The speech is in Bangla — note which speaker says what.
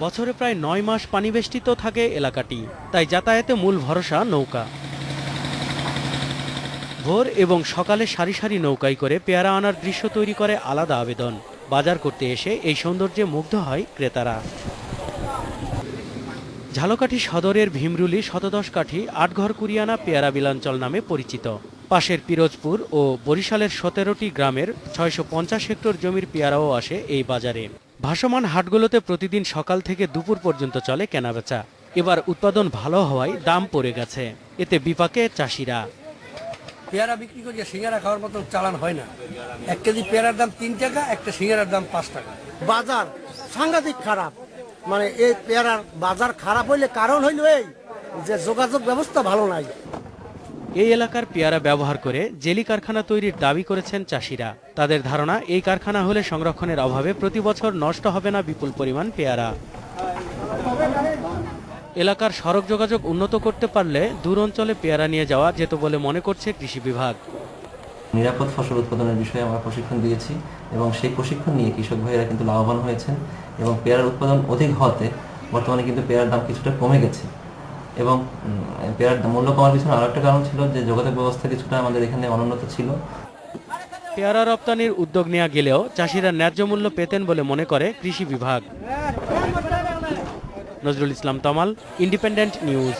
Speaker 1: বছরে প্রায় ৯ মাস পানিবেষ্টিত থাকে এলাকাটি, তাই যাতায়াতে মূল ভরসা নৌকা। ভোর এবং সকালে সারি সারি নৌকায় করে পেয়ারা আনার দৃশ্য তৈরি করে আলাদা আবেদন। বাজার করতে এসে এই সৌন্দর্যে মুগ্ধ হয় ক্রেতারা। ঝালকাঠি সদরের ভীমরুলি শতদশ কাঠি ৮ ঘর কুরিয়ানা পেয়ারা বিলাঞ্চল নামে পরিচিত। পাশের পিরোজপুর ও বরিশালের ১৭টি গ্রামের ৬৫০ হেক্টর জমির পেয়ারাও আসে এই বাজারে। ভাসমান হাটগুলোতে প্রতিদিন সকাল থেকে দুপুর পর্যন্ত চলে কেনাবেচা। এবার উৎপাদন ভালো হওয়ায় দাম পড়ে গেছে, এতে বিপাকে চাষিরা।
Speaker 2: পেয়ারা বিক্রি করি, সিঙ্গারা খাওয়ার মতো চালান হয় না। ১ কেজি পেয়ারার দাম ৩ টাকা, একটা সিঙ্গারার দাম ৫ টাকা।
Speaker 3: বাজার সাংঘাতিক খারাপ, মানে এই পেয়ারার বাজার খারাপ হইলে কারণ হইল এই যে যোগাযোগ ব্যবস্থা ভালো নাই।
Speaker 1: এই এলাকার পেয়ারা ব্যবহার করে জেলি কারখানা তৈরির দাবি করেছেন চাষিরা। তাদের ধারণা, এই কারখানা হলে সংরক্ষণের অভাবে প্রতি বছর নষ্ট হবে না বিপুল পরিমাণ পেয়ারা। এলাকার সড়ক যোগাযোগ উন্নত করতে পারলে দূর অঞ্চলে পেয়ারা নিয়ে যাওয়া যেত বলে মনে করছে কৃষি বিভাগ।
Speaker 4: নিরাপদ ফসল উৎপাদনের বিষয়ে আমরা প্রশিক্ষণ দিয়েছি এবং সেই প্রশিক্ষণ নিয়ে কৃষক ভাইয়েরা কিন্তু লাভবান হয়েছেন এবং পেয়ারার উৎপাদন অধিক হওয়াতে বর্তমানে কিন্তু পেয়ারার দাম কিছুটা কমে গেছে। এবং পেয়ারার মূল্য কমার পিছনে আরও একটা কারণ ছিল যে যোগাযোগ ব্যবস্থা কিছুটা আমাদের এখানে অনুন্নত ছিল।
Speaker 1: পেয়ারা রপ্তানির উদ্যোগ নেওয়া গেলেও চাষিরা ন্যায্য মূল্য পেতেন বলে মনে করে কৃষি বিভাগ। নজরুল ইসলাম তমাল, ইন্ডিপেন্ডেন্ট নিউজ।